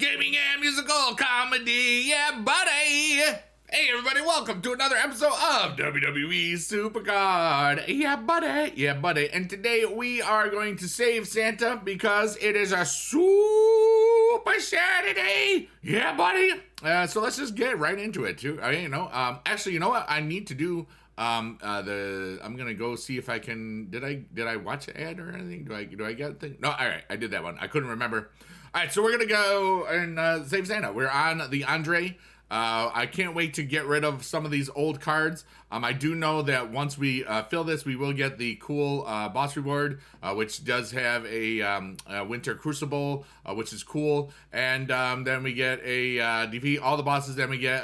gaming and musical comedy, yeah, buddy. Hey, everybody, welcome to another episode of WWE SuperCard. Yeah, buddy. Yeah, buddy. And today we are going to save Santa because it is a Super Saturday. Yeah, buddy. So let's just get right into it, too. Actually, you know what? I need to do I'm gonna go see if I can. Did I watch an ad or anything? Do I get a thing? No, all right, I did that one. I couldn't remember. All right, so we're gonna go and save Santa. We're on the Andre. I can't wait to get rid of some of these old cards. I do know that once we fill this, we will get the cool boss reward, which does have a winter crucible, which is cool. And then we get a defeat all the bosses. Then we get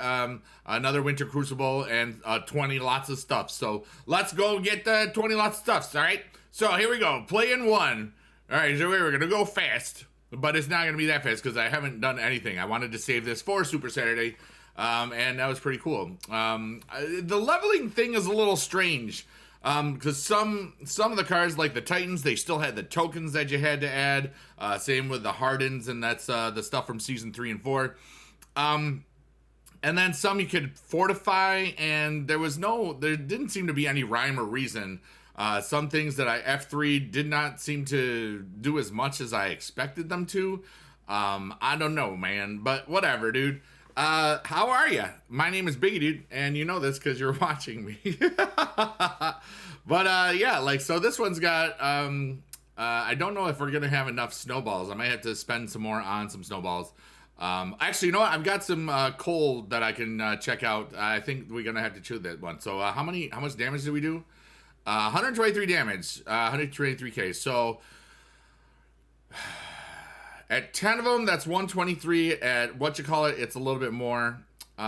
another winter crucible and 20 lots of stuff. So let's go get the 20 lots of stuff. All right. So here we go. Play in one. All right. So we're gonna go fast. But it's not going to be that fast because I haven't done anything. I wanted to save this for Super Saturday, and that was pretty cool. The leveling thing is a little strange because some of the cards, like the Titans, they still had the tokens that you had to add. Same with the Hardens, and that's the stuff from Season 3 and 4. And then some you could fortify, and there didn't seem to be any rhyme or reason. Some things that I F3 did not seem to do as much as I expected them to. I don't know, man, but whatever, dude. How are you? My name is bigedude, and you know this because you're watching me. But yeah, so this one's got, I don't know if we're going to have enough snowballs. I might have to spend some more on some snowballs. Actually, you know what? I've got some coal that I can check out. I think we're going to have to chew that one. So how much damage did we do? 123 damage, 123k. So at 10 of them, that's 123. At it's a little bit more. We're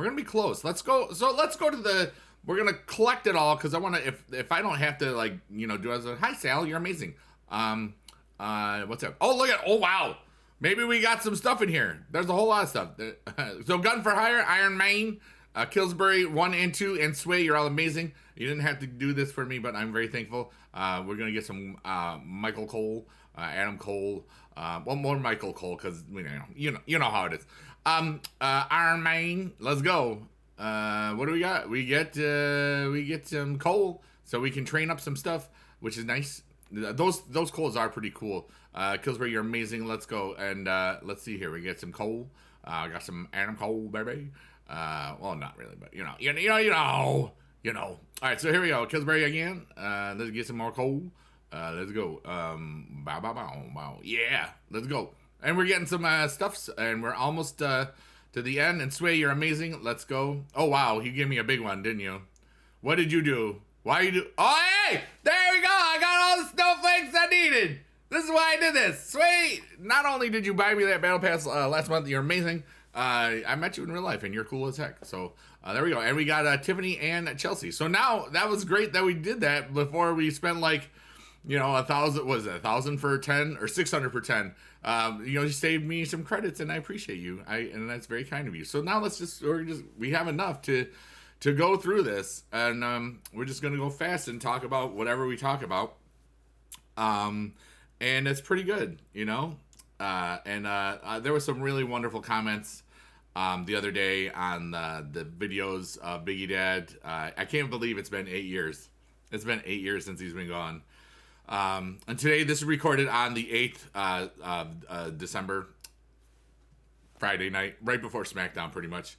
gonna be close. Let's go. So let's go to we're gonna collect it all because I want to. If I don't have to do as a hi Sal, you're amazing. What's up? Oh, oh wow. Maybe we got some stuff in here. There's a whole lot of stuff. So gun for hire, Iron Man. Killsbury 1 and 2 and Sway, you're all amazing. You didn't have to do this for me, but I'm very thankful. We're gonna get some Michael Cole, Adam Cole, one more Michael Cole because you know how it is. Iron Man, let's go. What do we got? We get some coal, so we can train up some stuff, which is nice. Those coals are pretty cool. Killsbury, you're amazing. Let's go and let's see here. We get some coal. I got some Adam Cole, baby. Well, not really, but you know. All right, so here we go. Killsbury again. Let's get some more coal. Let's go. Bow, bow, bow, bow. Yeah, let's go. And we're getting some stuffs, and we're almost to the end. And Sway, you're amazing. Let's go. Oh wow, you gave me a big one, didn't you? What did you do? Why you do? Oh hey, there we go. I got all the snowflakes I needed. This is why I did this. Sweet. Not only did you buy me that battle pass last month, you're amazing. I met you in real life, and you're cool as heck. So there we go. And we got Tiffany and Chelsea. So now that was great that we did that before we spent 1,000. Was it 1,000 for 10 or 600 for 10? You saved me some credits, and I appreciate you. And that's very kind of you. So now we have enough to go through this, and we're just gonna go fast and talk about whatever we talk about. And it's pretty good, and there were some really wonderful comments the other day on the videos of Biggie Dad. I can't believe it's been 8 years. It's been 8 years since he's been gone. And today, this is recorded on the 8th of December, Friday night, right before SmackDown, pretty much.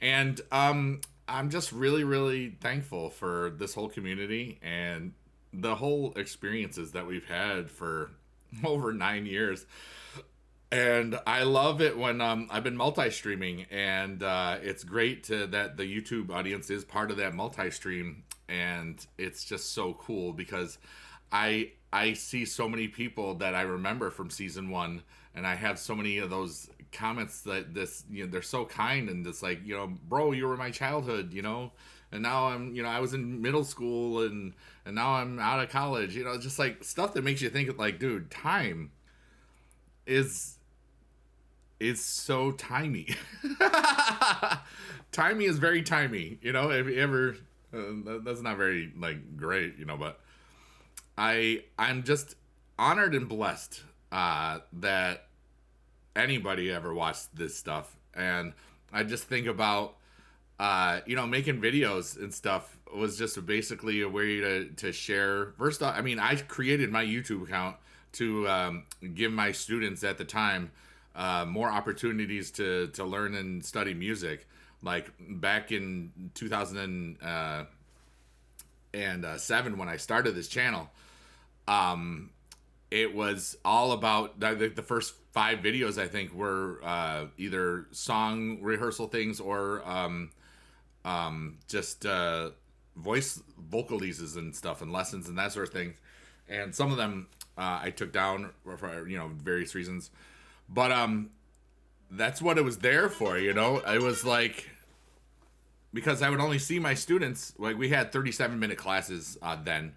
And I'm just really, really thankful for this whole community and the whole experiences that we've had for over 9 years. And I love it when I've been multi-streaming, and it's great that the YouTube audience is part of that multi-stream, and it's just so cool because I see so many people that I remember from season 1, and I have so many of those comments that they're so kind and just bro, you were my childhood, and now I was in middle school and now I'm out of college, just stuff that makes you think dude, time is so timey. Timey is very timey, if you ever, that's not very great, but I'm just honored and blessed that anybody ever watched this stuff. And I just think about, making videos and stuff was just basically a way to share. First off, I mean, I created my YouTube account to give my students at the time more opportunities to learn and study music. Like back in 2007 when I started this channel, it was all about the first 5 videos I think were either song rehearsal things or just voice vocalises and stuff and lessons and that sort of thing. And some of them I took down for various reasons, but that's what it was there for. It was like, because I would only see my students, like we had 37-minute classes then.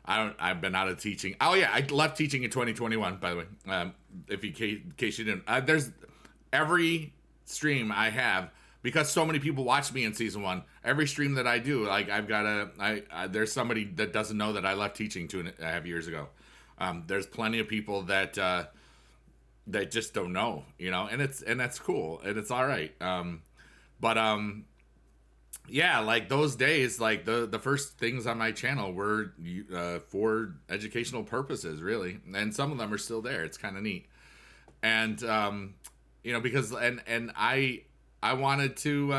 I've been out of teaching. Oh yeah, I left teaching in 2021, by the way. In case you didn't, there's every stream I have, because so many people watched me in season 1. Every stream that I do, like there's somebody that doesn't know that I left teaching 2.5 years ago. There's plenty of people that just don't know, and that's cool and it's all right. Yeah, like those days, like the first things on my channel were for educational purposes, really, and some of them are still there. It's kind of neat, and because I wanted to,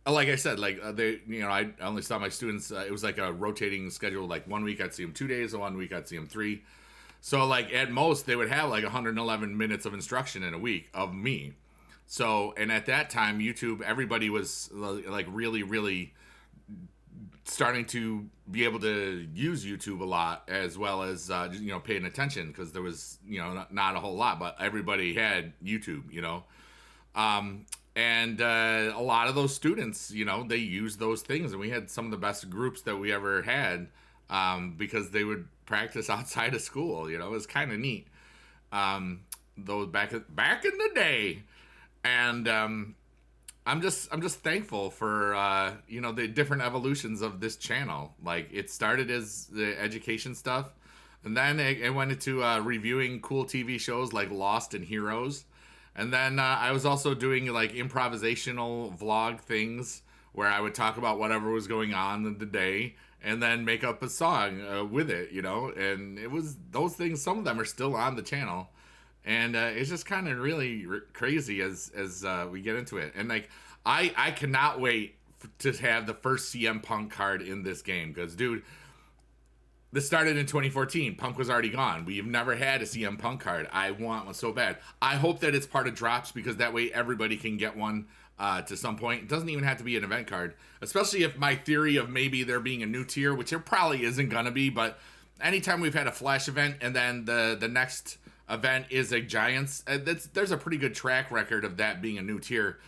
like I said, like I only saw my students. It was like a rotating schedule. Like 1 week I'd see them 2 days, and 1 week I'd see them 3. So like at most they would have like 111 minutes of instruction in a week of me. So, and at that time, YouTube, everybody was like really, really starting to be able to use YouTube a lot, as well as, paying attention, because there was, not a whole lot, but everybody had YouTube, and a lot of those students, they used those things, and we had some of the best groups that we ever had, because they would practice outside of school. It was kind of neat. Those back in the day. And I'm just thankful for the different evolutions of this channel. Like, it started as the education stuff, and then it went into reviewing cool TV shows like Lost and Heroes, and then I was also doing like improvisational vlog things where I would talk about whatever was going on in the day and then make up a song with it, and it was those things. Some of them are still on the channel. And it's just kind of really crazy as we get into it. And like, I cannot wait to have the first CM Punk card in this game. Because, dude, this started in 2014. Punk was already gone. We've never had a CM Punk card. I want one so bad. I hope that it's part of drops, because that way everybody can get one to some point. It doesn't even have to be an event card. Especially if my theory of maybe there being a new tier, which there probably isn't going to be. But anytime we've had a Flash event and then the next event is a Giants, there's a pretty good track record of that being a new tier,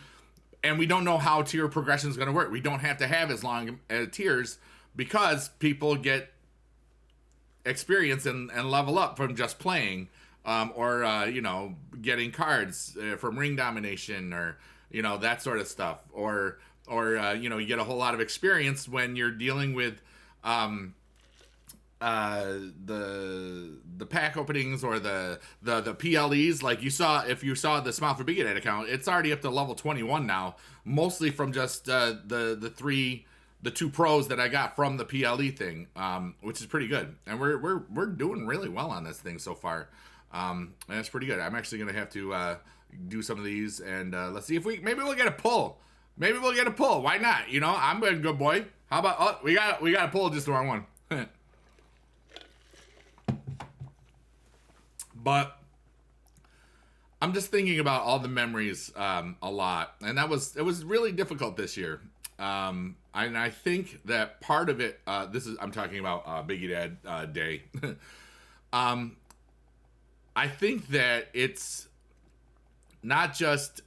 and we don't know how tier progression is going to work. We don't have to have as long tiers, because people get experience and level up from just playing, or getting cards from ring domination, or that sort of stuff, or you get a whole lot of experience when you're dealing with the pack openings or the PLEs. Like, if you saw the Smile for Bigedude account, it's already up to level 21 now, mostly from just the 2 pros that I got from the PLE thing, which is pretty good. And we're doing really well on this thing so far, and it's pretty good. I'm actually gonna have to do some of these, and let's see if maybe we'll get a pull. Maybe we'll get a pull. Why not? I'm a good boy. How about we got a pull, just the wrong one. But I'm just thinking about all the memories a lot, and it was really difficult this year. And I think that part of it, I'm talking about Bigedude Day. I think that it's not just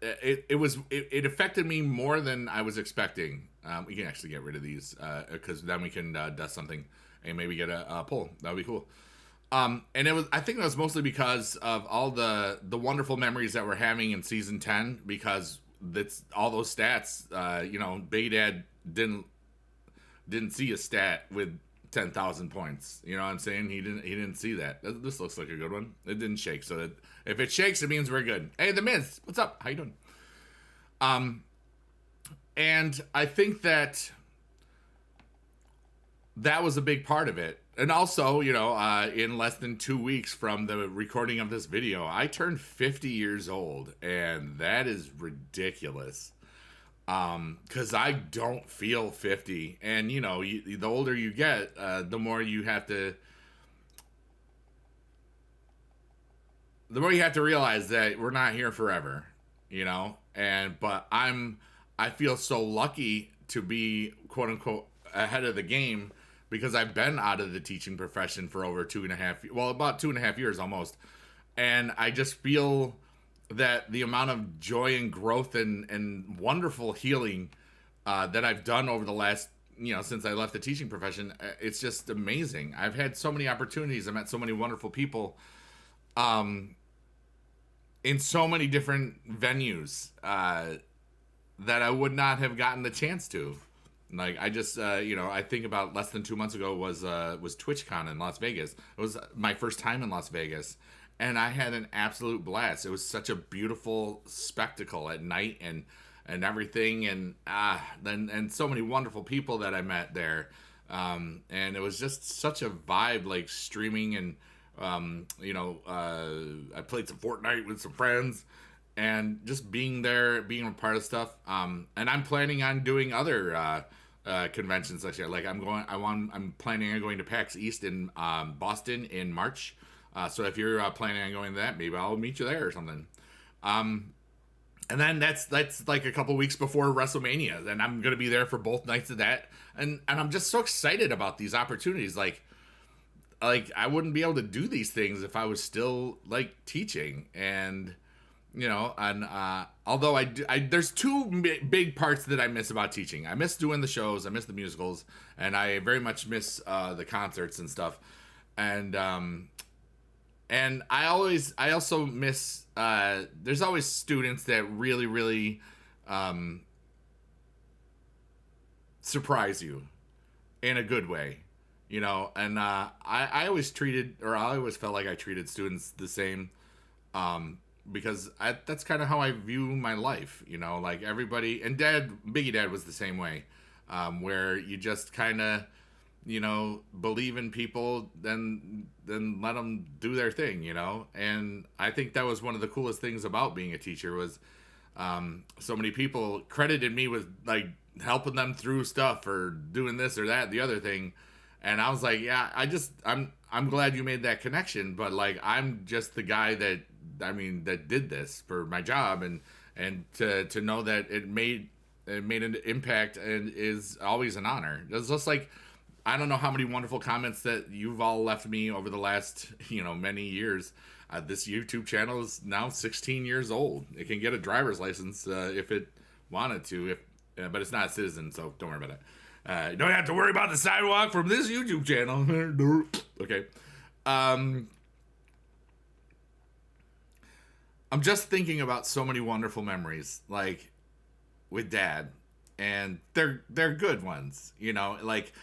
it affected me more than I was expecting. We can actually get rid of these because then we can dust something and maybe get a pull. That would be cool. And I think it was mostly because of all the wonderful memories that we're having in season 10, because that's all those stats. Bigedude didn't see a stat with 10,000 points. You know what I'm saying? He didn't see that. This looks like a good one. It didn't shake, so that if it shakes, it means we're good. Hey, the Miz, what's up? How you doing? And I think that was a big part of it. And also, in less than 2 weeks from the recording of this video, I turned 50 years old, and that is ridiculous. Because I don't feel 50, and the older you get, the more you have to realize that we're not here forever, but I feel so lucky to be quote unquote ahead of the game, because I've been out of the teaching profession for over about 2.5 years almost. And I just feel that the amount of joy and growth and wonderful healing that I've done over the last, since I left the teaching profession, it's just amazing. I've had so many opportunities. I met so many wonderful people in so many different venues that I would not have gotten the chance to. Like, I just, I think about less than 2 months ago was TwitchCon in Las Vegas. It was my first time in Las Vegas. And I had an absolute blast. It was such a beautiful spectacle at night and everything, and so many wonderful people that I met there, and it was just such a vibe, like streaming, and I played some Fortnite with some friends, and just being there, being a part of stuff. And I'm planning on doing other conventions this year. Like I'm planning on going to PAX East in Boston in March. So if you're planning on going to that, maybe I'll meet you there or something. And then that's like a couple weeks before WrestleMania, and I'm gonna be there for both nights of that. And I'm just so excited about these opportunities. Like I wouldn't be able to do these things if I was still like teaching. And although there's two big parts that I miss about teaching. I miss doing the shows, I miss the musicals, and I very much miss the concerts and stuff. And I also miss, there's always students that really, really surprise you in a good way, and I always felt like I treated students the same, because that's kind of how I view my life, like everybody, and Biggie Dad was the same way, where you just kind of, believe in people, then let them do their thing, and I think that was one of the coolest things about being a teacher was so many people credited me with like helping them through stuff or doing this or that, the other thing, and I was like, yeah, I'm glad you made that connection, but like I'm just the guy that did this for my job, and to know that it made an impact and is always an honor. It's just like, I don't know how many wonderful comments that you've all left me over the last, many years. This YouTube channel is now 16 years old. It can get a driver's license if it wanted to, but it's not a citizen, so don't worry about it. You don't have to worry about the sidewalk from this YouTube channel. Okay. I'm just thinking about so many wonderful memories, like with Dad, and they're good ones, like.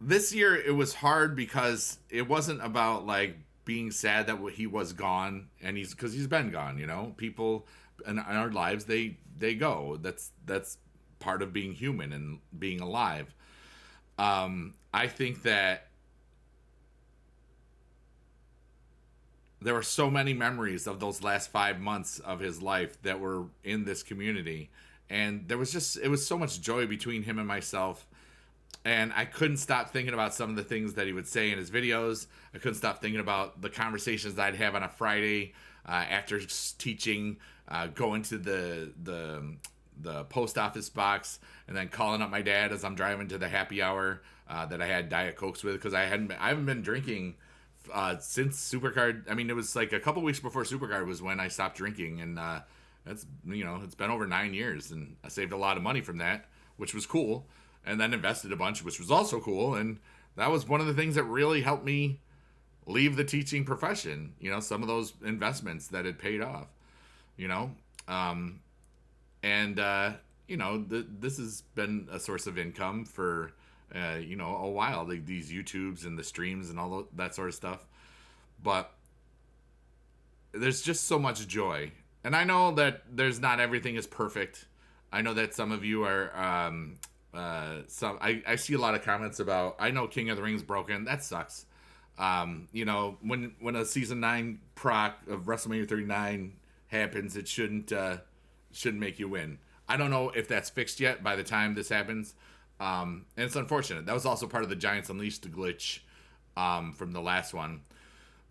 This year it was hard because it wasn't about like being sad that he was gone, and because he's been gone. People in our lives, they go. That's part of being human and being alive. I think that there were so many memories of those last 5 months of his life that were in this community, and it was so much joy between him and myself. And I couldn't stop thinking about some of the things that he would say in his videos. I couldn't stop thinking about the conversations that I'd have on a Friday after teaching, going to the post office box, and then calling up my dad as I'm driving to the happy hour that I had Diet Cokes with, because I haven't been drinking since SuperCard. I mean, it was like a couple weeks before SuperCard was when I stopped drinking, and it's been over 9 years, and I saved a lot of money from that, which was cool. And then invested a bunch, which was also cool. And that was one of the things that really helped me leave the teaching profession. Some of those investments that had paid off, this has been a source of income for a while, like these YouTubes and the streams and all that sort of stuff. But there's just so much joy, and I know that there's not everything is perfect. I know that some of you are. I see a lot of comments about. I know King of the Ring's broken. That sucks. When a season 9 proc of WrestleMania 39 happens, it shouldn't make you win. I don't know if that's fixed yet by the time this happens. And it's unfortunate. That was also part of the Giants Unleashed glitch from the last one.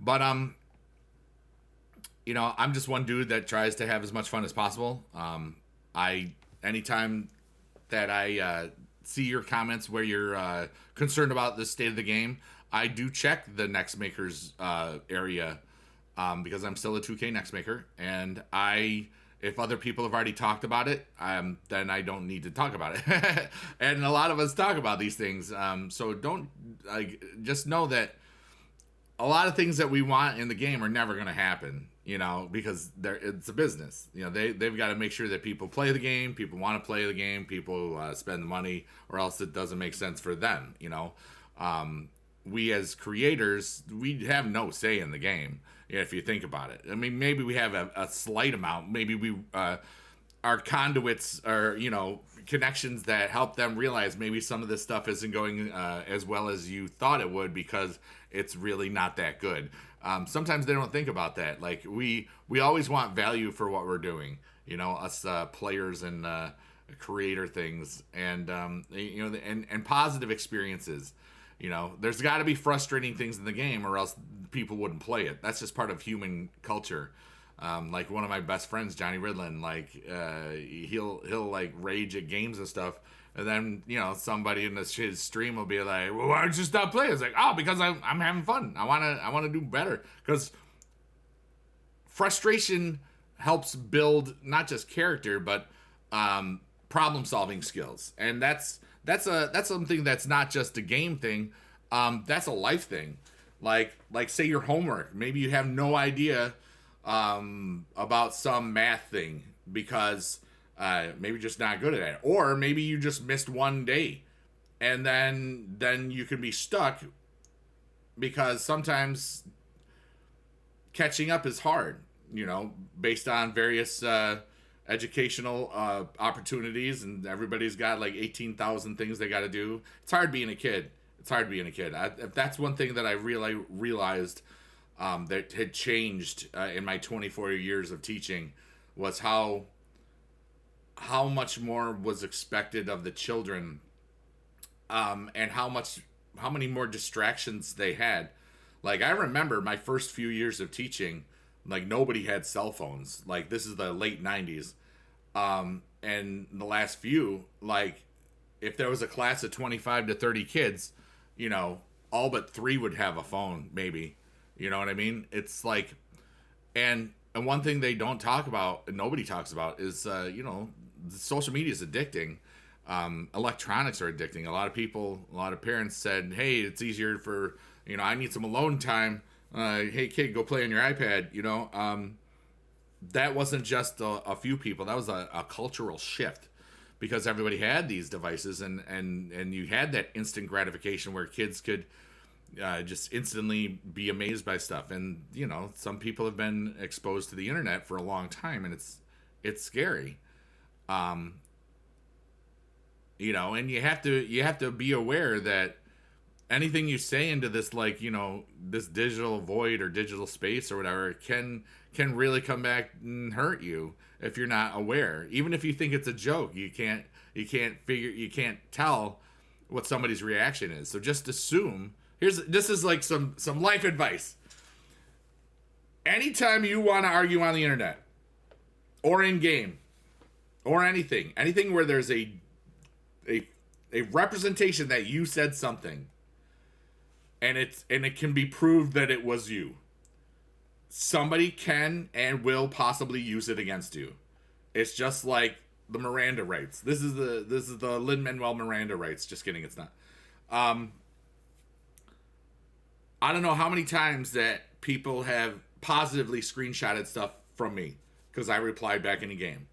But I'm just one dude that tries to have as much fun as possible. Anytime that I see your comments where you're concerned about the state of the game, I do check the Next Makers area because I'm still a 2K Next Maker, and if other people have already talked about it, then I don't need to talk about it. And a lot of us talk about these things, so just know that a lot of things that we want in the game are never going to happen, because it's a business. They've got to make sure that people play the game, people want to play the game, people spend the money, or else it doesn't make sense for them. We as creators, we have no say in the game, if you think about it. I mean, maybe we have a slight amount. Maybe we our conduits are, connections that help them realize maybe some of this stuff isn't going as well as you thought it would because it's really not that good. Sometimes they don't think about that. Like we always want value for what we're doing, us players and creator things, and and positive experiences. There's got to be frustrating things in the game, or else people wouldn't play it. That's just part of human culture. Like one of my best friends, Johnny Ridlin, he'll like rage at games and stuff, and then somebody in his stream will be like, "Well, why don't you stop playing?" It's like, "Oh, because I'm having fun. I wanna do better." Because frustration helps build not just character, but problem solving skills, and that's something that's not just a game thing. That's a life thing. Like say your homework. Maybe you have no idea about some math thing because maybe you're just not good at it, or maybe you just missed one day, and then you can be stuck because sometimes catching up is hard. Based on various educational opportunities, and everybody's got like 18,000 things they got to do. It's hard being a kid. If that's one thing that I really realized that had changed in my 24 years of teaching, was how much more was expected of the children, and how many more distractions they had. Like I remember my first few years of teaching, like nobody had cell phones. Like this is the late 90s. And the last few, like if there was a class of 25 to 30 kids, all but 3 would have a phone, maybe. You know what I mean? It's like, and one thing they don't talk about, and nobody talks about, is social media is addicting. Electronics are addicting. A lot of parents said, "Hey, it's easier for I need some alone time. Hey kid, go play on your iPad." That wasn't just a few people. That was a cultural shift, because everybody had these devices, and you had that instant gratification where kids could just instantly be amazed by stuff. And some people have been exposed to the internet for a long time, and it's scary. And you have to be aware that anything you say into this, this digital void or digital space or whatever, can really come back and hurt you if you're not aware. Even if you think it's a joke, you can't tell what somebody's reaction is. So just assume. This is like some life advice. Anytime you want to argue on the internet or in game or anything where there's a representation that you said something, and it can be proved that it was you, somebody can and will possibly use it against you. It's just like the Miranda rights. This is the Lin-Manuel Miranda rights. Just kidding, it's not. I don't know how many times that people have positively screenshotted stuff from me because I replied back in a game.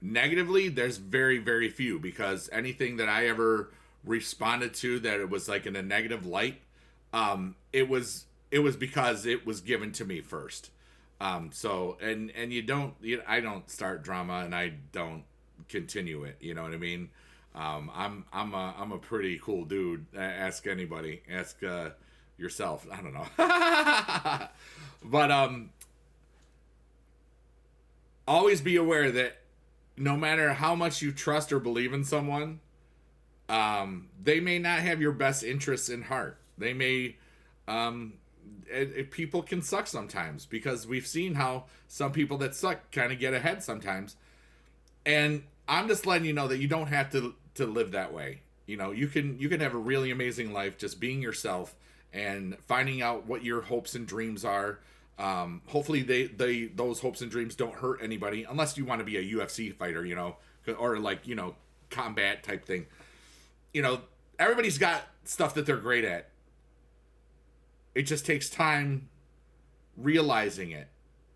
Negatively, there's very, very few, because anything that I ever responded to that it was like in a negative light, it was because it was given to me first. So and I don't start drama and I don't continue it. You know what I mean? I'm a pretty cool dude. Ask anybody. Ask yourself. I don't know. But always be aware that no matter how much you trust or believe in someone, they may not have your best interests in heart. They may, people can suck sometimes, because we've seen how some people that suck kind of get ahead sometimes. And I'm just letting you know that you don't have to live that way. You know, you can have a really amazing life just being yourself and finding out what your hopes and dreams are. Hopefully those hopes and dreams don't hurt anybody, unless you want to be a UFC fighter, you know, or like, you know, combat type thing. You know, everybody's got stuff that they're great at. It just takes time realizing it,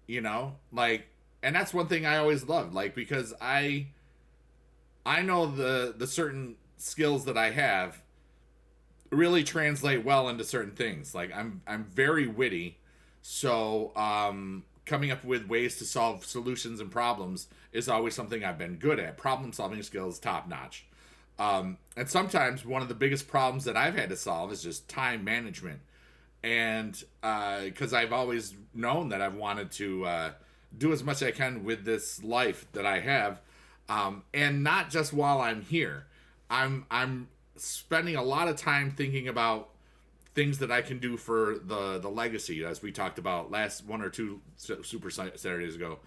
you know, like, and that's one thing I always loved, like, because I know the certain skills that I have really translate well into certain things. Like I'm very witty. So, coming up with ways to solve solutions and problems is always something I've been good at. Problem solving skills, top notch. And sometimes one of the biggest problems that I've had to solve is just time management. And, cause I've always known that I've wanted to, do as much as I can with this life that I have. And not just while I'm here. I'm spending a lot of time thinking about things that I can do for the legacy, as we talked about last one or two Super Saturdays ago.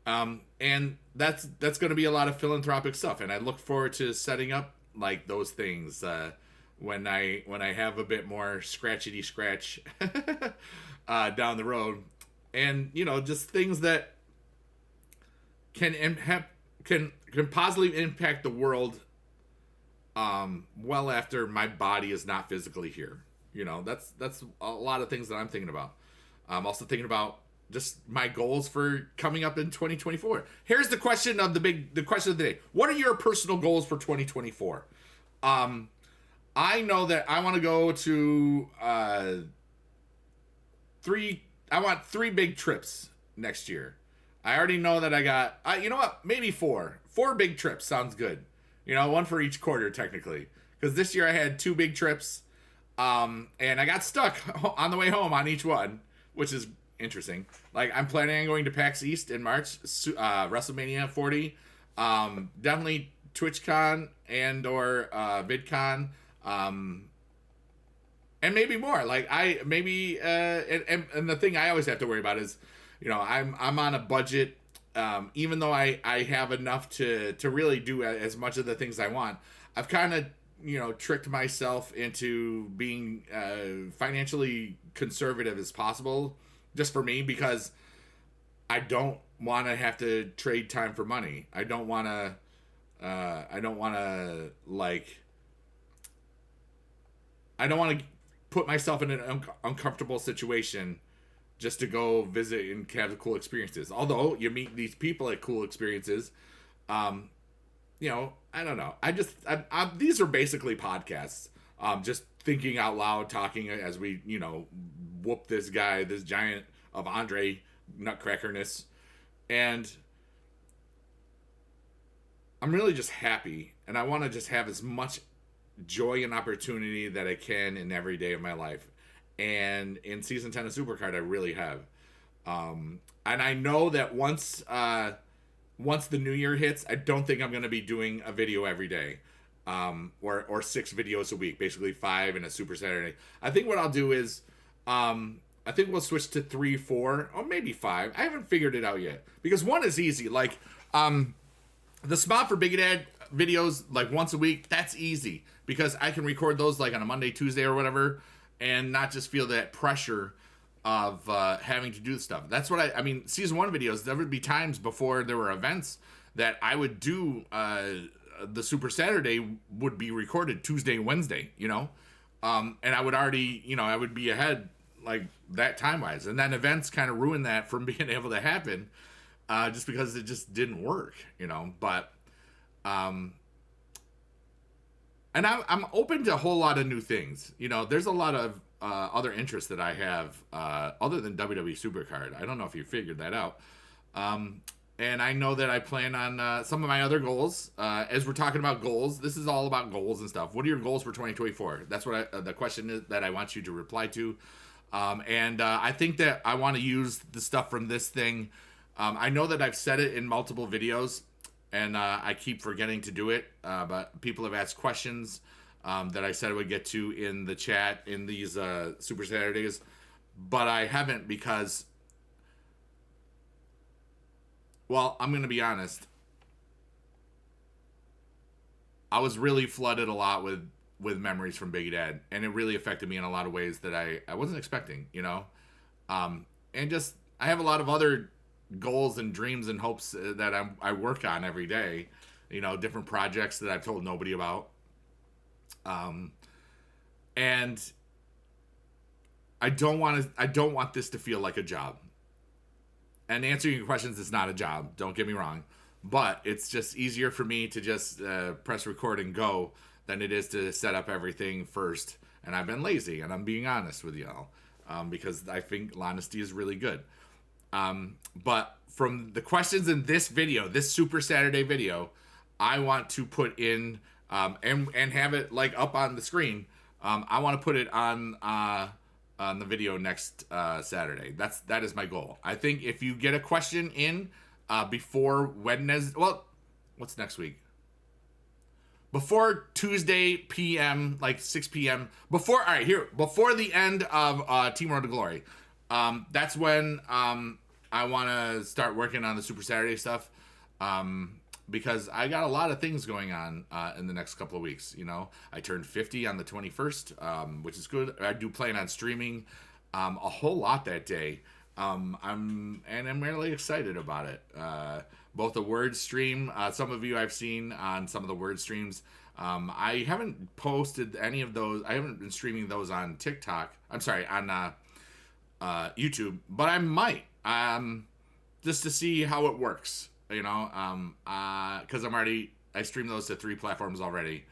And that's going to be a lot of philanthropic stuff, and I look forward to setting up like those things when I have a bit more scratchity scratch down the road, and you know, just things that can positively impact the world well after my body is not physically here. You know, that's a lot of things that I'm thinking about. I'm also thinking about just my goals for coming up in 2024. Here's the question of the question of the day. What are your personal goals for 2024? I know that I want to go to I want 3 big trips next year. I already know that I got, you know what, maybe 4 big trips sounds good. You know, 1 for each quarter technically, because this year I had 2 big trips. And I got stuck on the way home on each one, which is interesting. Like, I'm planning on going to PAX East in March, WrestleMania 40, definitely TwitchCon and or VidCon, and maybe more. Like, and the thing I always have to worry about is, you know, I'm on a budget. Even though I have enough to really do as much of the things I want, I've kind of, you know, tricked myself into being financially conservative as possible, just for me, because I don't want to have to trade time for money. I don't want to put myself in an uncomfortable situation just to go visit and have cool experiences. Although you meet these people at cool experiences, you know, I don't know. These are basically podcasts. Just thinking out loud, talking as we, you know, whoop this guy, this giant of Andre nutcrackerness. And I'm really just happy. And I want to just have as much joy and opportunity that I can in every day of my life. And in season 10 of SuperCard, I really have. And I know that once the new year hits, I don't think I'm going to be doing a video every day, or 6 videos a week, basically 5 and a Super Saturday. I think what I'll do is, I think we'll switch to 3, 4, or maybe 5. I haven't figured it out yet, because 1 is easy. Like, the spot for bigedude videos, like once a week, that's easy, because I can record those like on a Monday, Tuesday, or whatever, and not just feel that pressure of having to do the stuff. That's what I mean, season 1 videos, there would be times before there were events that I would do, the Super Saturday would be recorded Tuesday, Wednesday, you know? And I would already, you know, I would be ahead like that time-wise. And then events kind of ruined that from being able to happen, just because it just didn't work, you know? But, And I'm open to a whole lot of new things. You know, there's a lot of other interests that I have other than WWE SuperCard. I don't know if you figured that out. And I know that I plan on some of my other goals. As we're talking about goals, this is all about goals and stuff. What are your goals for 2024? That's what the question is that I want you to reply to. And I think that I want to use the stuff from this thing. I know that I've said it in multiple videos, and I keep forgetting to do it. But people have asked questions that I said I would get to in the chat in these Super Saturdays. But I haven't because... Well, I'm going to be honest. I was really flooded a lot with memories from Big Dad, and it really affected me in a lot of ways that I wasn't expecting, you know? And just, I have a lot of other goals and dreams and hopes that I work on every day, you know, different projects that I've told nobody about. And I don't want this to feel like a job. And answering your questions is not a job, don't get me wrong. But it's just easier for me to just press record and go than it is to set up everything first. And I've been lazy, and I'm being honest with y'all. Because I think honesty is really good. But from the questions in this video, this Super Saturday video, I want to put in, and have it like up on the screen. I want to put it on the video next Saturday. That is my goal. I think if you get a question in before Wednesday, well, what's next week? Before Tuesday PM, like 6 p.m. Before the end of Team Road to Glory. That's when I want to start working on the Super Saturday stuff. Because I got a lot of things going on in the next couple of weeks. You know, I turned 50 on the 21st, which is good. I do plan on streaming a whole lot that day. I'm really excited about it. Both the word stream, some of you I've seen on some of the word streams. I haven't posted any of those. I haven't been streaming those on TikTok. I'm sorry, on YouTube, but I might, just to see how it works. You know, because I stream those to 3 platforms already.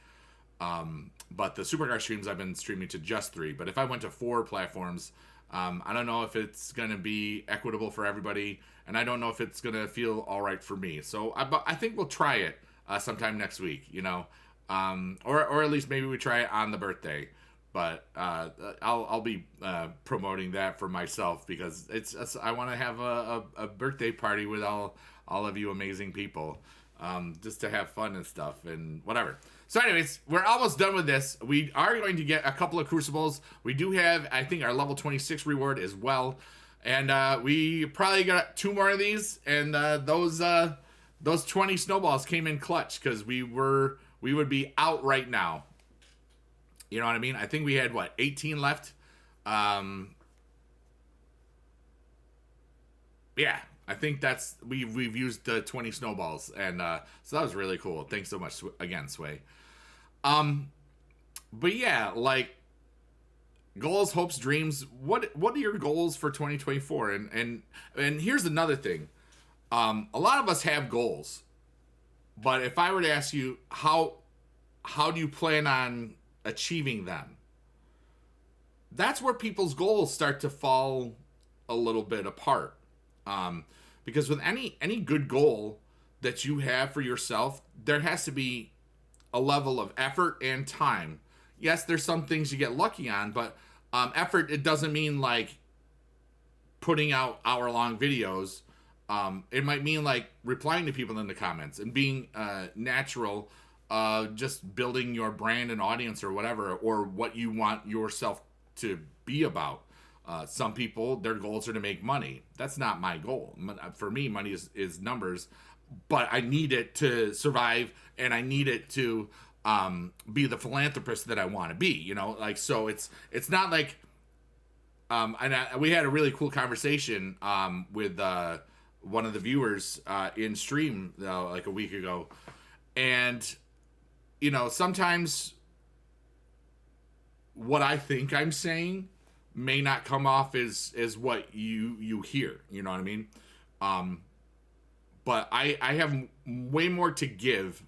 But the SuperCard streams I've been streaming to just 3. But if I went to 4 platforms, I don't know if it's going to be equitable for everybody. And I don't know if it's going to feel all right for me. So I think we'll try it sometime next week, you know. Or at least maybe we try it on the birthday. But I'll be promoting that for myself because I want to have a birthday party with all of you amazing people, just to have fun and stuff and whatever. So anyways, we're almost done with this. We are going to get a couple of Crucibles. We do have, I think, our level 26 reward as well. And we probably got 2 more of these. And those 20 snowballs came in clutch because we would be out right now. You know what I mean? I think we had, 18 left? Yeah. I think we've used the 20 snowballs, and so that was really cool. Thanks so much again, Sway. But yeah, like goals, hopes, dreams. What are your goals for 2024? And here's another thing. A lot of us have goals, but if I were to ask you how do you plan on achieving them? That's where people's goals start to fall a little bit apart. Because with any good goal that you have for yourself, there has to be a level of effort and time. Yes, there's some things you get lucky on, but effort, it doesn't mean like putting out hour-long videos. It might mean like replying to people in the comments and being natural, just building your brand and audience or whatever, or what you want yourself to be about. Some people, their goals are to make money. That's not my goal. For me, money is numbers, but I need it to survive, and I need it to be the philanthropist that I want to be. You know, like, so it's not like. We had a really cool conversation with one of the viewers in stream like a week ago, and you know, sometimes what I think I'm saying may not come off as what you hear, you know what I mean? But I have way more to give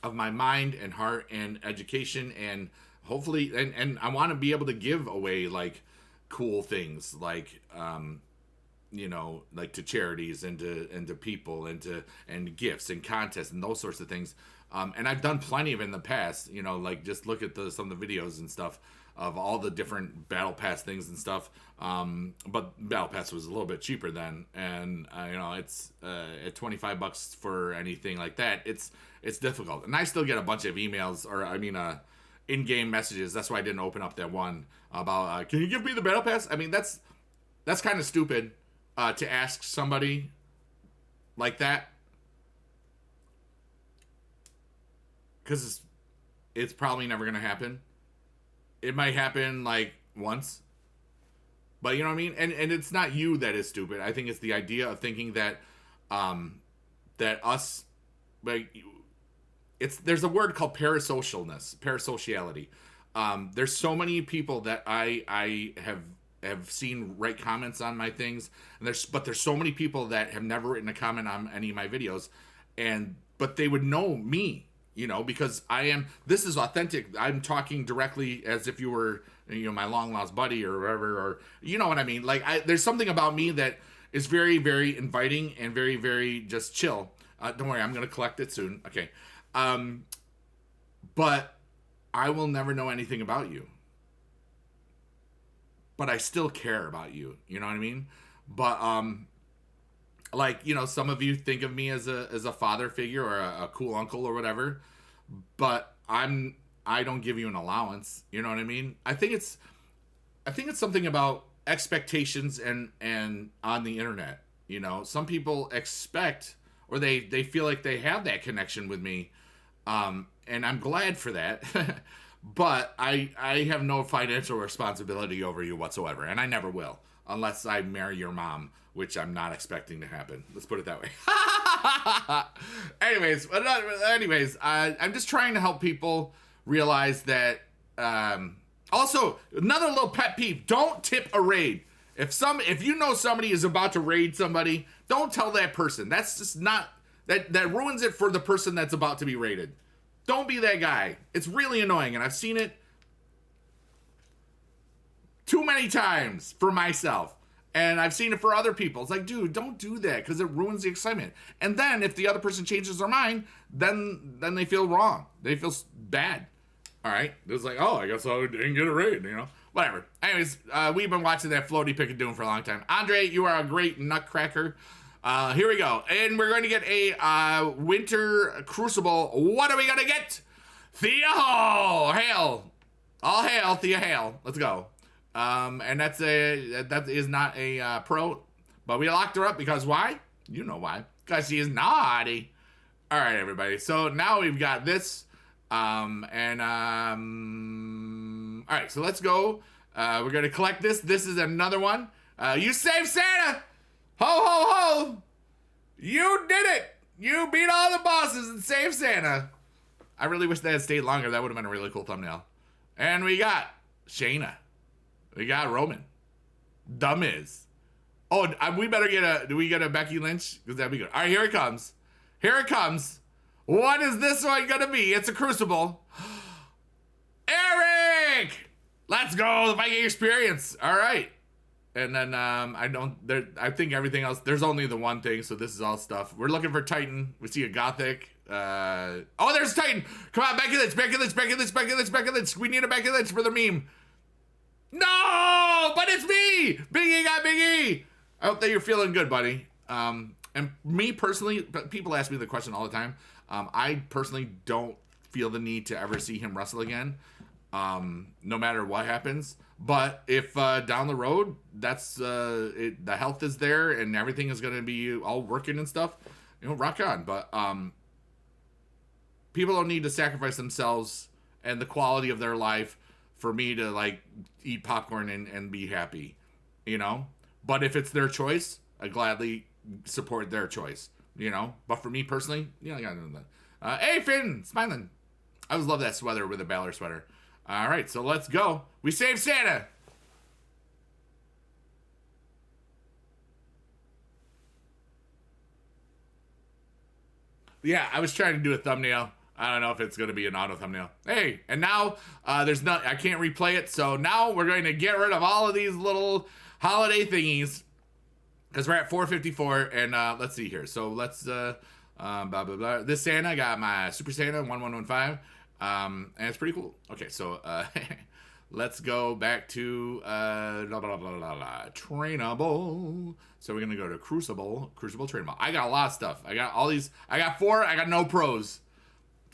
of my mind and heart and education, and hopefully, and I want to be able to give away like cool things, like you know, like to charities and to people and gifts and contests and those sorts of things. And I've done plenty of it in the past, you know, like just look at some of the videos and stuff of all the different battle pass things and stuff. But battle pass was a little bit cheaper then, and you know, it's at $25 for anything like that. It's difficult, and I still get a bunch of emails, or I mean, in-game messages. That's why I didn't open up that one about can you give me the battle pass? I mean, that's kind of stupid to ask somebody like that, because it's probably never gonna happen. It might happen like once, but you know what I mean. And it's not you that is stupid. I think it's the idea of thinking that that us, like, there's a word called parasociality. There's so many people that I have seen write comments on my things, and there's so many people that have never written a comment on any of my videos, but they would know me, you know, because this is authentic. I'm talking directly as if you were, you know, my long lost buddy or whatever, or you know what I mean. Like there's something about me that is very, very inviting and very, very just chill. Don't worry, I'm gonna collect it soon. Okay. But I will never know anything about you. But I still care about you. You know what I mean? But like, you know, some of you think of me as a father figure or a cool uncle or whatever, but I don't give you an allowance. You know what I mean? I think it's something about expectations and on the internet. You know, some people expect, or they feel like they have that connection with me, and I'm glad for that. But I have no financial responsibility over you whatsoever, and I never will, unless I marry your mom, which I'm not expecting to happen. Let's put it that way. anyways, I'm just trying to help people realize that. Also, another little pet peeve: don't tip a raid. If you know somebody is about to raid somebody, don't tell that person. That's just not that ruins it for the person that's about to be raided. Don't be that guy. It's really annoying, and I've seen it too many times for myself, and I've seen it for other people. It's like, dude, don't do that, because it ruins the excitement. And then if the other person changes their mind, then they feel wrong. They feel bad. All right, it's like, oh, I guess I didn't get a raid, you know, whatever. Anyways, we've been watching that floaty Picadoon for a long time. Andre, you are a great nutcracker. Here we go. And we're going to get a winter Crucible. What are we going to get? Thea Hall. Hail. All hail, Thea Hale. Let's go. And that is not a pro, but we locked her up because why? You know why. Because she is naughty. All right, everybody. So now we've got this. All right, so let's go. We're going to collect this. This is another one. You saved Santa. Ho, ho, ho! You did it! You beat all the bosses and saved Santa. I really wish they had stayed longer. That would have been a really cool thumbnail. And we got Shayna. We got Roman. The Miz. Oh, we better do we get a Becky Lynch? Because that'd be good. All right, here it comes. Here it comes. What is this one gonna be? It's a Crucible. Eric! Let's go, the Viking experience. All right. And then I think everything else, there's only the one thing, so this is all stuff. We're looking for Titan. We see a Gothic. Oh, there's Titan. Come on, Becky Lynch, Becky Lynch, Becky Lynch, Becky Lynch, Becky Lynch. We need a Becky Lynch for the meme. No, but it's me. Big E got Big E. I hope that you're feeling good, buddy. And me personally, people ask me the question all the time. I personally don't feel the need to ever see him wrestle again, no matter what happens. But if down the road, the health is there and everything is going to be all working and stuff, you know, rock on. But people don't need to sacrifice themselves and the quality of their life for me to like eat popcorn and be happy, you know. But if it's their choice, I gladly support their choice, you know. But for me personally, yeah, I got that. Hey Finn, smiling. I always love that sweater with a Balor sweater. All right, so let's go. We saved Santa. Yeah, I was trying to do a thumbnail. I don't know if it's going to be an auto thumbnail. Hey, and now there's not. I can't replay it, so now we're going to get rid of all of these little holiday thingies because we're at 454. And let's see here. So let's blah blah blah. This Santa got my Super Santa 1115, and it's pretty cool. Okay, so let's go back to trainable. So we're gonna go to Crucible trainable. I got a lot of stuff. I got all these. I got 4. I got no pros.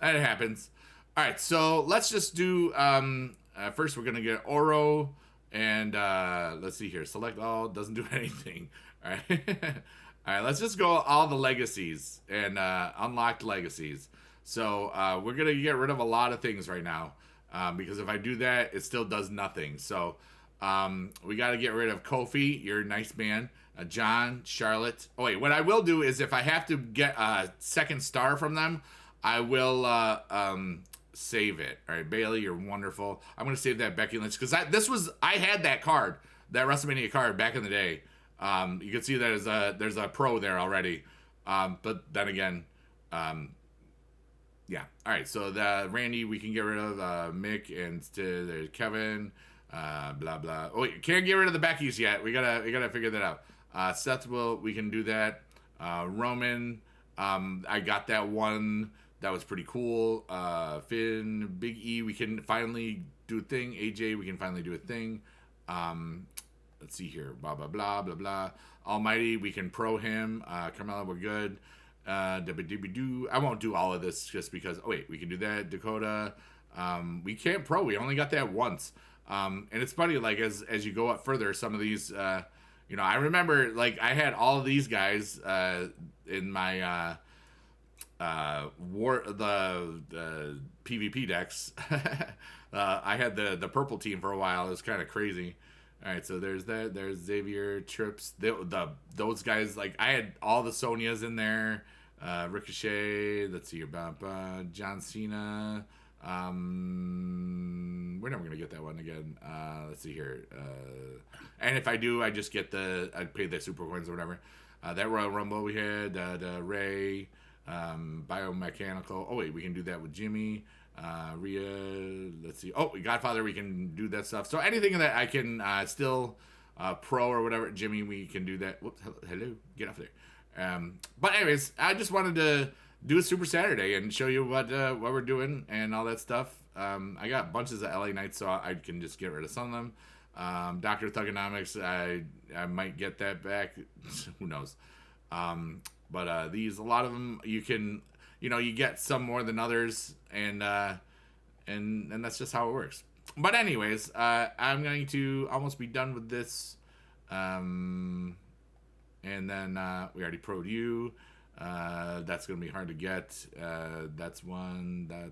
That happens. All right, so let's just do. First, we're gonna get Oro, and let's see here. Select all. Doesn't do anything. All right. All right. Let's just go all the legacies and unlocked legacies. So we're gonna get rid of a lot of things right now. Because if I do that, it still does nothing. So we got to get rid of Kofi. You're a nice man. John, Charlotte. Oh, wait. What I will do is if I have to get a 2nd star from them, I will save it. All right, Bailey, you're wonderful. I'm going to save that Becky Lynch because I had that card, that WrestleMania card back in the day. You can see that there's a pro there already. But then again, yeah. All right. So the Randy, we can get rid of Mick and there's Kevin. Blah blah. Oh, wait, can't get rid of the Beckys yet. We gotta figure that out. Seth we can do that. Roman. I got that one. That was pretty cool. Finn, Big E. We can finally do a thing. AJ. We can finally do a thing. Let's see here. Blah blah blah blah blah. Almighty. We can pro him. Carmella. We're good. I won't do all of this just because. Oh wait, we can do that. Dakota, we can't pro. We only got that once. And it's funny, like as you go up further, some of these, I remember like I had all of these guys in my the PvP decks. I had the purple team for a while. It was kind of crazy. All right, so there's that. There's Xavier, Trips. Those guys, like, I had all the Sonias in there. Ricochet. Let's see about John Cena. We're never going to get that one again. Let's see here. And if I do, I just get I pay the super coins or whatever. That Royal Rumble we had. Ray. Biomechanical. Oh, wait, we can do that with Jimmy. Rhea, let's see. Oh, Godfather, we can do that stuff. So anything that I can still pro or whatever, Jimmy, we can do that. Whoops, hello, get off there. But anyways, I just wanted to do a Super Saturday and show you what we're doing and all that stuff. I got bunches of LA Knights, so I can just get rid of some of them. Dr. Thugonomics, I might get that back. Who knows? But a lot of them, you can, you get some more than others, and that's just how it works. But anyways, I'm going to almost be done with this, and then we already pro'd you. That's going to be hard to get. That's one.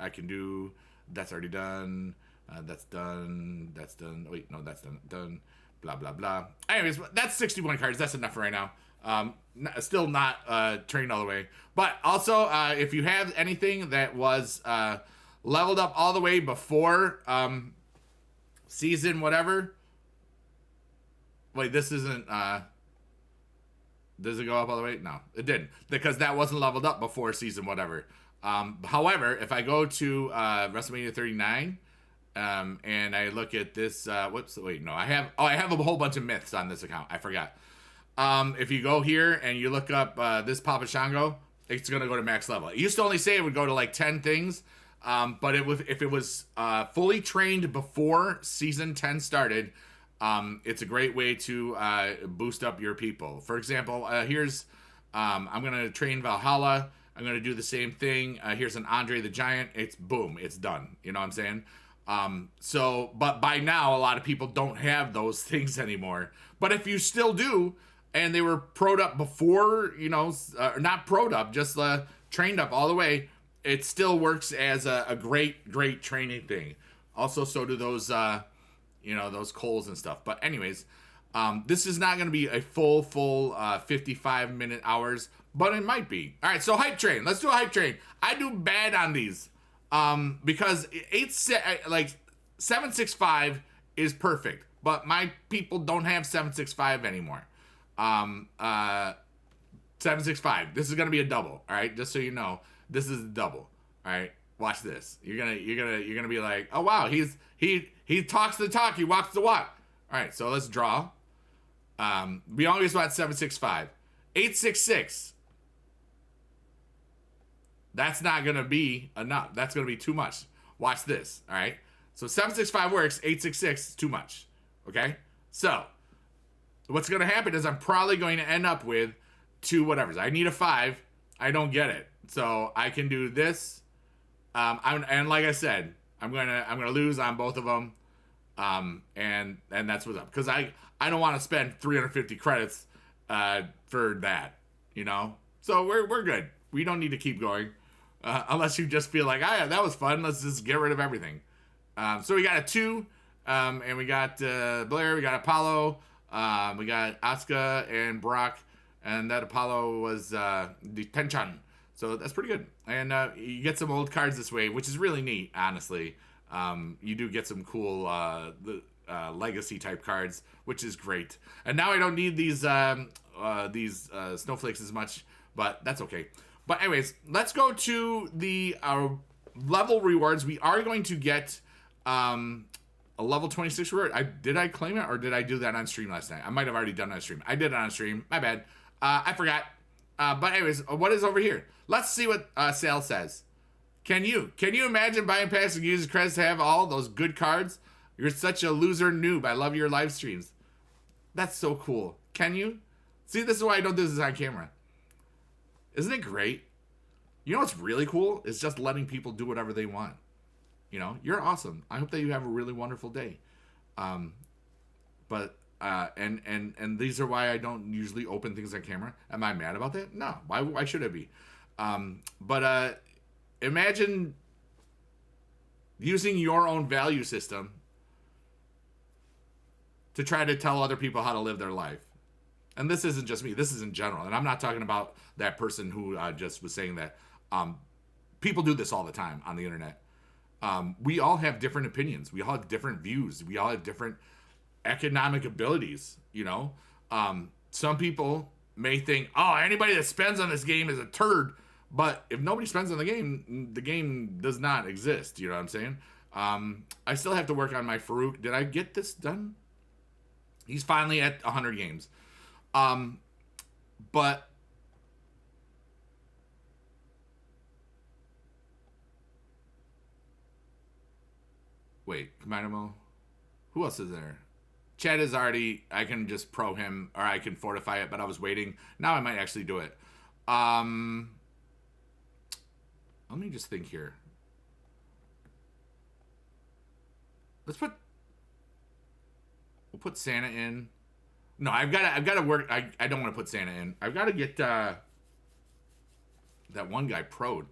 I can do. That's already done. That's done. That's done. Wait, no, that's done. Blah blah blah. Anyways, that's 61 cards. That's enough for right now. Still not trained all the way, but also if you have anything that was leveled up all the way before season whatever. Wait, this isn't. Does it go up all the way? No, it didn't, because that wasn't leveled up before season whatever. However, if I go to WrestleMania 39 and I look at this, whoops, wait, no, I have a whole bunch of myths on this account. I forgot. If you go here and you look up this Papa Shango, it's going to go to max level. It used to only say it would go to like 10 things, but if it was fully trained before season 10 started, it's a great way to boost up your people. For example, here's, I'm going to train Valhalla. I'm going to do the same thing. Here's an Andre the Giant. It's boom. It's done. You know what I'm saying? But by now, a lot of people don't have those things anymore. But if you still do, and they were pro'd up before, not pro'd up, just trained up all the way, it still works as a great training thing. Also, so do those, those Coles and stuff. But anyways, this is not going to be a full 55-minute hours, but it might be. All right, so hype train. Let's do a hype train. I do bad on these because 765 is perfect, but my people don't have 765 anymore. 765. This is going to be a double, all right? Just so you know. This is the double. All right, watch this. You're gonna be like, oh wow, he talks the talk, he walks the walk. All right, so let's draw. We always want 765, 866. That's not gonna be enough. That's gonna be too much. Watch this. All right. So 765 works. 866 is too much. Okay. So what's gonna happen is I'm probably going to end up with two whatevers. I need a 5. I don't get it. So I can do this. And like I said, I'm gonna lose on both of them. And that's what's up. Because I don't want to spend 350 credits for that. You know. So we're good. We don't need to keep going. Unless you just feel like, yeah, that was fun. Let's just get rid of everything. So we got a 2, and we got Blair, we got Apollo, we got Asuka and Brock, and that Apollo was the Tenchan. So that's pretty good. And you get some old cards this way, which is really neat, honestly. You do get some cool legacy type cards, which is great. And now I don't need these snowflakes as much, but that's okay. But anyways, let's go to the level rewards. We are going to get a level 26 reward. Did I claim it or did I do that on stream last night? I might have already done it on stream. I did it on stream. My bad. I forgot. But anyways, what is over here? Let's see what Sal says. Can you imagine buying packs and using credits to have all those good cards? You're such a loser noob. I love your live streams. That's so cool. Can you? See, this is why I don't do this on camera. Isn't it great? You know what's really cool? Is just letting people do whatever they want. You know, you're awesome. I hope that you have a really wonderful day. And these are why I don't usually open things on camera. Am I mad about that? No. Why should I be? But imagine using your own value system to try to tell other people how to live their life. And this isn't just me. This is in general. And I'm not talking about that person who just was saying that. People do this all the time on the internet. We all have different opinions. We all have different views. We all have different economic abilities, you know? Some people may think, oh, anybody that spends on this game is a turd. But if nobody spends on the game does not exist. You know what I'm saying? I still have to work on my Farouk. Did I get this done? He's finally at 100 games. But wait, Commando, who else is there? Chad is already, I can just pro him, or I can fortify it, but I was waiting. Now I might actually do it. Let me just think here. We'll put Santa in. No, I've got to work. I don't want to put Santa in. I've got to get that one guy pro'd.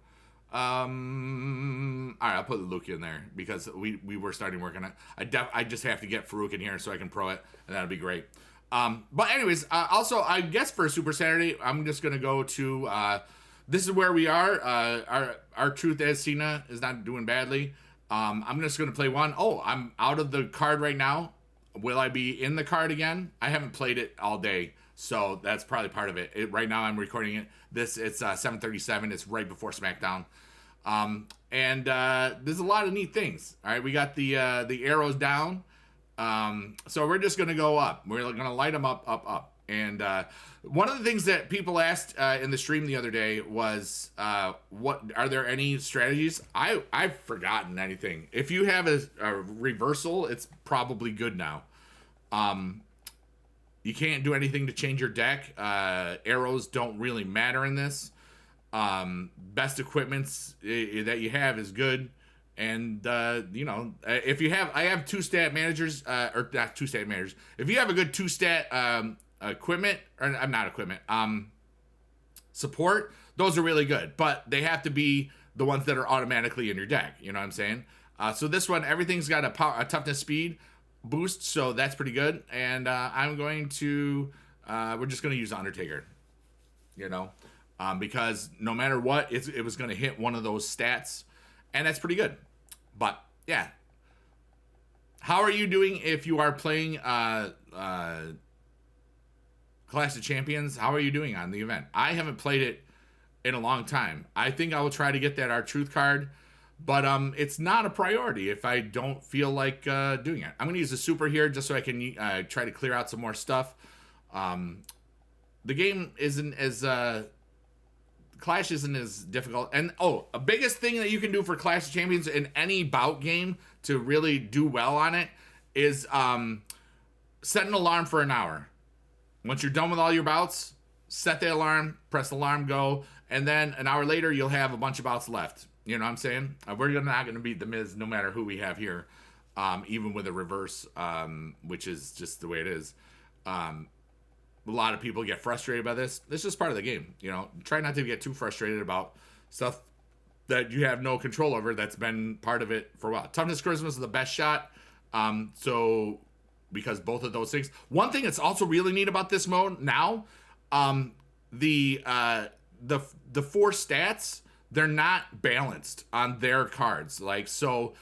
All right, I'll put Luke in there because we were starting working on it. I just have to get Farouk in here so I can pro it, and that'll be great. But anyways, also I guess for Super Saturday, I'm just gonna go to. This is where we are. Our truth as Cena is not doing badly. I'm just gonna play one. Oh, I'm out of the card right now. Will I be in the card again? I haven't played it all day, so that's probably part of it. Right now I'm recording it. It's 7:37. It's right before SmackDown. And there's a lot of neat things. All right, we got the arrows down. So we're just gonna go up. We're gonna light them up. And one of the things that people asked in the stream the other day was, what are there any strategies? I've forgotten anything. If you have a reversal, it's probably good now. You can't do anything to change your deck. Arrows don't really matter in this. Best equipments that you have is good. And, if you have, I have 2-stat managers, or not 2-stat managers. If you have a good 2-stat equipment, or I'm not equipment, support, those are really good. But they have to be the ones that are automatically in your deck. You know what I'm saying? So this one, everything's got a toughness speed boost, so that's pretty good. And I'm going to, we're just going to use Undertaker, because no matter what, it was going to hit one of those stats, and that's pretty good. But yeah, how are you doing if you are playing Clash of Champions? How are you doing on the event? I haven't played it in a long time. I think I will try to get that R-Truth card, but it's not a priority if I don't feel like doing it. I'm gonna use the super here just so I can try to clear out some more stuff. The game isn't as Clash isn't as difficult. And a biggest thing that you can do for Clash of Champions in any bout game to really do well on it is set an alarm for an hour. Once you're done with all your bouts, set the alarm, press alarm, go, and then an hour later you'll have a bunch of bouts left. You know what I'm saying? We're not going to beat the Miz no matter who we have here, even with a reverse, which is just the way it is. A lot of people get frustrated by this. This is part of the game. You know, try not to get too frustrated about stuff that you have no control over that's been part of it for a while. Toughness Charisma is the best shot. So because both of those things. One thing that's also really neat about this mode now, the four stats, they're not balanced on their cards. Like, so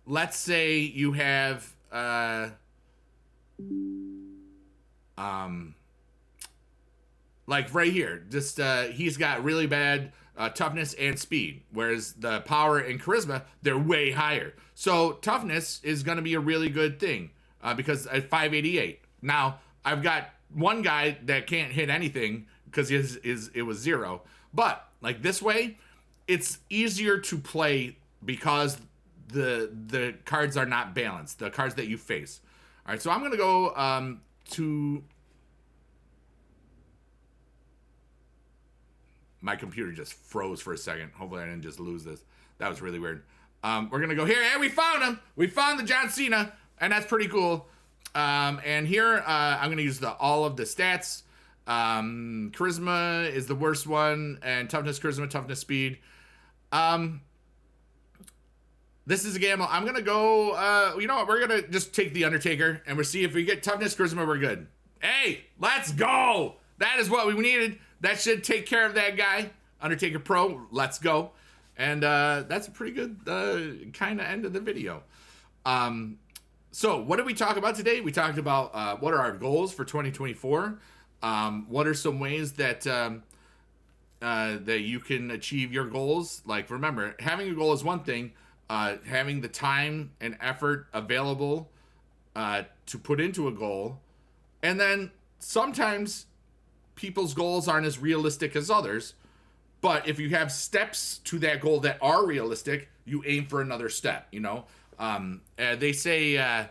let's say you have like right here, just he's got really bad toughness and speed, whereas the power and charisma, they're way higher. So toughness is going to be a really good thing because at 588. Now I've got one guy that can't hit anything because it was 0. But like this way, it's easier to play because the cards are not balanced. The cards that you face. All right, so I'm going to go to. My computer just froze for a second. Hopefully I didn't just lose this. That was really weird. We're going to go here. Hey, we found him. We found the John Cena. And that's pretty cool. And here, I'm going to use all of the stats. Charisma is the worst one. And toughness, charisma, toughness, speed. This is a gamble. I'm going to go, you know what? We're going to just take the Undertaker. And we'll see if we get toughness, charisma, we're good. Hey, let's go. That is what we needed. That should take care of that guy. Undertaker Pro, let's go. And that's a pretty good kind of end of the video. So what did we talk about today? We talked about what are our goals for 2024. What are some ways that that you can achieve your goals? Like, remember, having a goal is one thing. Having the time and effort available to put into a goal. And then sometimes people's goals aren't as realistic as others, but if you have steps to that goal that are realistic, you aim for another step. You know, they say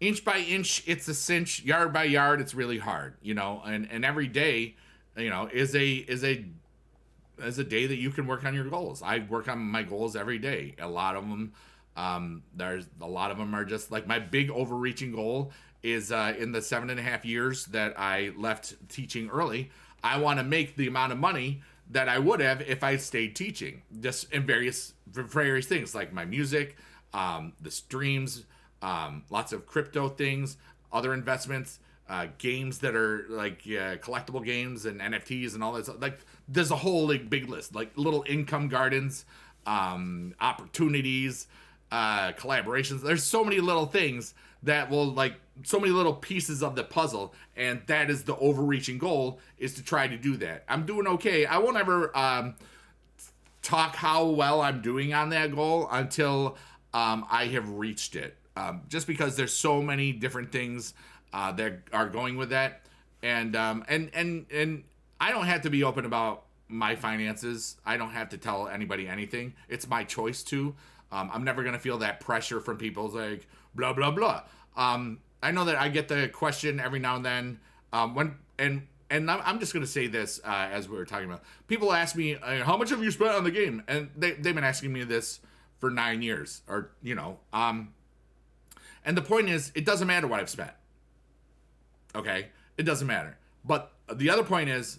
inch by inch it's a cinch, yard by yard it's really hard. You know, and every day, you know, is a day that you can work on your goals. I work on my goals every day. A lot of them, are just like my big overreaching goal is in the 7.5 years that I left teaching early, I want to make the amount of money that I would have if I stayed teaching, just in various things like my music, the streams, lots of crypto things, other investments, games that are like collectible games and NFTs and all that. Like there's a whole like big list, like little income gardens, opportunities, collaborations. There's so many little things that will like so many little pieces of the puzzle, and that is the overreaching goal, is to try to do that. I'm doing okay. I won't ever talk how well I'm doing on that goal until I have reached it, just because there's so many different things that are going with that, and I don't have to be open about my finances. I don't have to tell anybody anything. It's my choice to. I'm never going to feel that pressure from people like blah, blah, blah. I know that I get the question every now and then and I'm just going to say this as we were talking about. People ask me, how much have you spent on the game? And they've been asking me this for 9 years or, you know. And the point is, it doesn't matter what I've spent. Okay? It doesn't matter. But the other point is,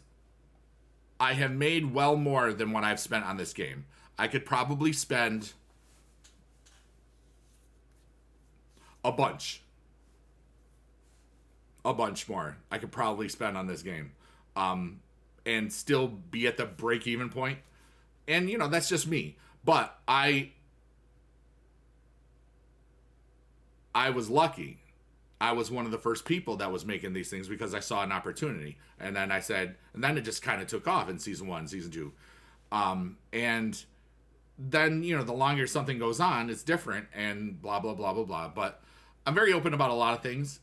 I have made well more than what I've spent on this game. I could probably spend a bunch more I could probably spend on this game and still be at the break-even point. And, you know, that's just me. But I was lucky. I was one of the first people that was making these things because I saw an opportunity. And then I said, and then it just kind of took off in season 1, season 2. And then, you know, the longer something goes on, it's different and blah, blah, blah, blah, blah. But I'm very open about a lot of things.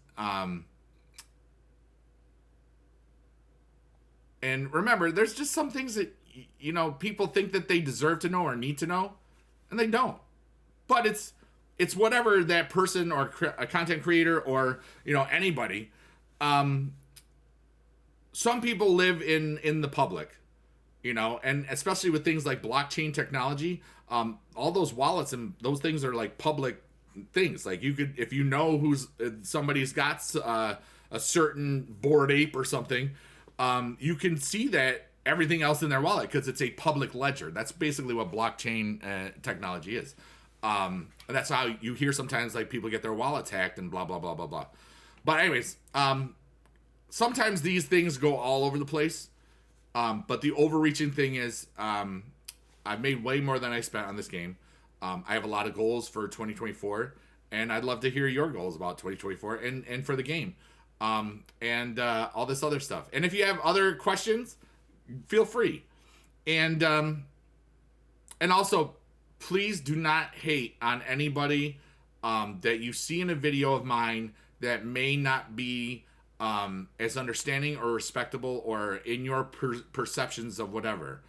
And remember, there's just some things that, you know, people think that they deserve to know or need to know, and they don't. But it's whatever that person or a content creator or, you know, anybody. Some people live in the public, you know, and especially with things like blockchain technology, all those wallets and those things are like public things. Like you could, if you know who's somebody's got a certain Bored Ape or something, you can see that everything else in their wallet because it's a public ledger. That's basically what blockchain technology is. And that's how you hear sometimes like people get their wallets hacked and blah, blah, blah, blah, blah. But anyways, sometimes these things go all over the place. But the overreaching thing is, I've made way more than I spent on this game. I have a lot of goals for 2024, and I'd love to hear your goals about 2024 and for the game, and all this other stuff. And if you have other questions, feel free. And also, please do not hate on anybody that you see in a video of mine that may not be as understanding or respectable or in your perceptions of whatever.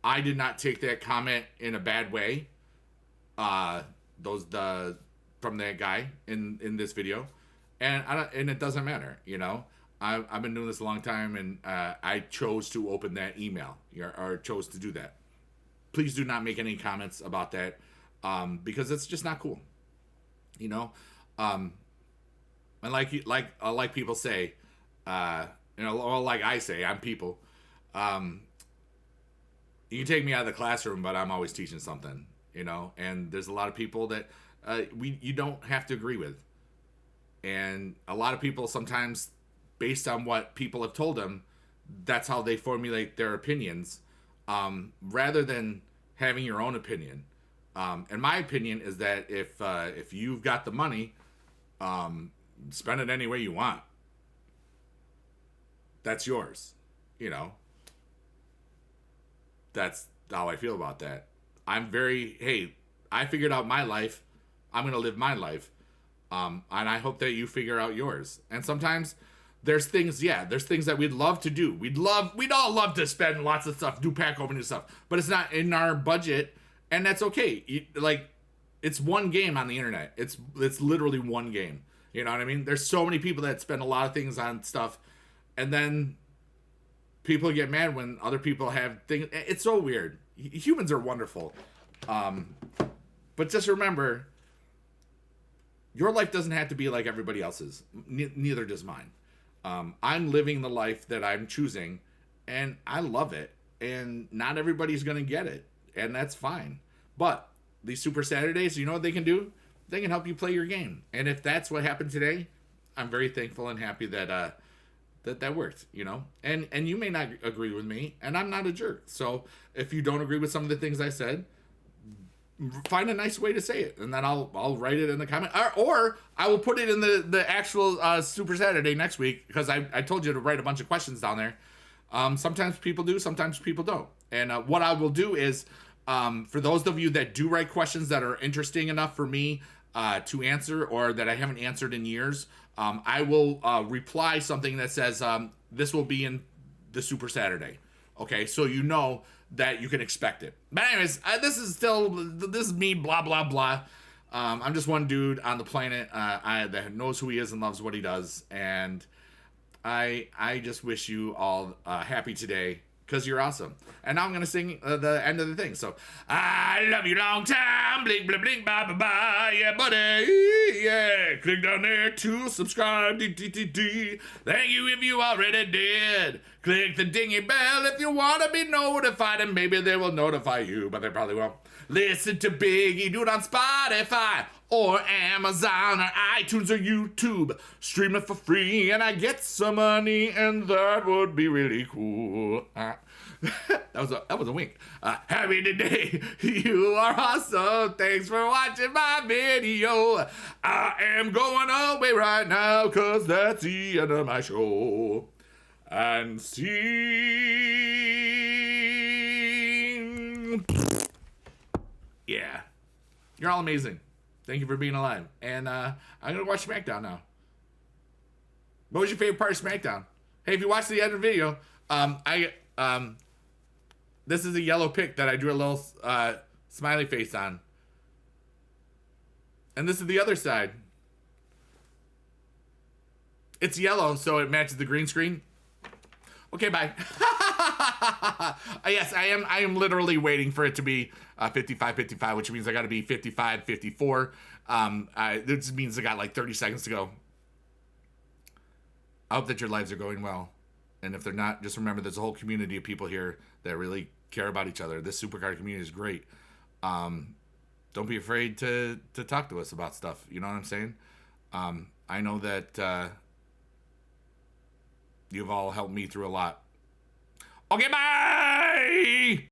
I did not take that comment in a bad way. From that guy in this video, and it doesn't matter, you know. I've been doing this a long time, and I chose to open that email or chose to do that. Please do not make any comments about that because it's just not cool, you know. And like people say, you know, or like I say, I'm people. You can take me out of the classroom, but I'm always teaching something, you know. And there's a lot of people that you don't have to agree with, and a lot of people sometimes, based on what people have told them, that's how they formulate their opinions, rather than having your own opinion. And my opinion is that if you've got the money, spend it any way you want. That's yours, you know. That's how I feel about that. Hey, I figured out my life. I'm going to live my life. And I hope that you figure out yours. And sometimes there's things that we'd love to do. We'd all love to spend lots of stuff, do pack opening stuff, but it's not in our budget, and that's okay. It's one game on the internet. It's literally one game. You know what I mean? There's so many people that spend a lot of things on stuff, and then people get mad when other people have things. It's so weird. Humans are wonderful. But just remember, your life doesn't have to be like everybody else's. Neither does mine. I'm living the life that I'm choosing, and I love it. And not everybody's going to get it, and that's fine. But these Super Saturdays, you know what they can do? They can help you play your game. And if that's what happened today, I'm very thankful and happy that that worked, you know. And you may not agree with me, and I'm not a jerk. So if you don't agree with some of the things I said, find a nice way to say it, and then I'll write it in the comment, or I will put it in the actual Super Saturday next week, because I told you to write a bunch of questions down there. Sometimes people do, sometimes people don't. And what I will do is, for those of you that do write questions that are interesting enough for me to answer, or that I haven't answered in years, I will reply something that says this will be in the Super Saturday. Okay, so you know that you can expect it. But anyways, this is me, blah, blah, blah. I'm just one dude on the planet that knows who he is and loves what he does. And I just wish you all happy today, because you're awesome. And now I'm going to sing the end of the thing. So, I love you long time, blink, blink, blink, bye, bye, bye, yeah, buddy, yeah. Click down there to subscribe, Thank you if you already did. Click the dingy bell if you want to be notified, and maybe they will notify you, but they probably won't. Listen to Biggie Dude on Spotify. or Amazon or iTunes or YouTube. Stream it for free and I get some money, and that would be really cool. That was a wink. Happy today. You are awesome. Thanks for watching my video. I am going away right now because that's the end of my show. And see. Yeah. You're all amazing. Thank you for being alive. And I'm going to watch SmackDown now. What was your favorite part of SmackDown? Hey, if you watched the end of the video, this is a yellow pic that I drew a little smiley face on. And this is the other side. It's yellow, so it matches the green screen. Okay, bye. Yes, I am literally waiting for it to be 55-55, which means I got to be 55-54. This means I got like 30 seconds to go. I hope that your lives are going well. And if they're not, just remember there's a whole community of people here that really care about each other. This SuperCard community is great. Don't be afraid to talk to us about stuff. You know what I'm saying? I know that you've all helped me through a lot. Okay, bye!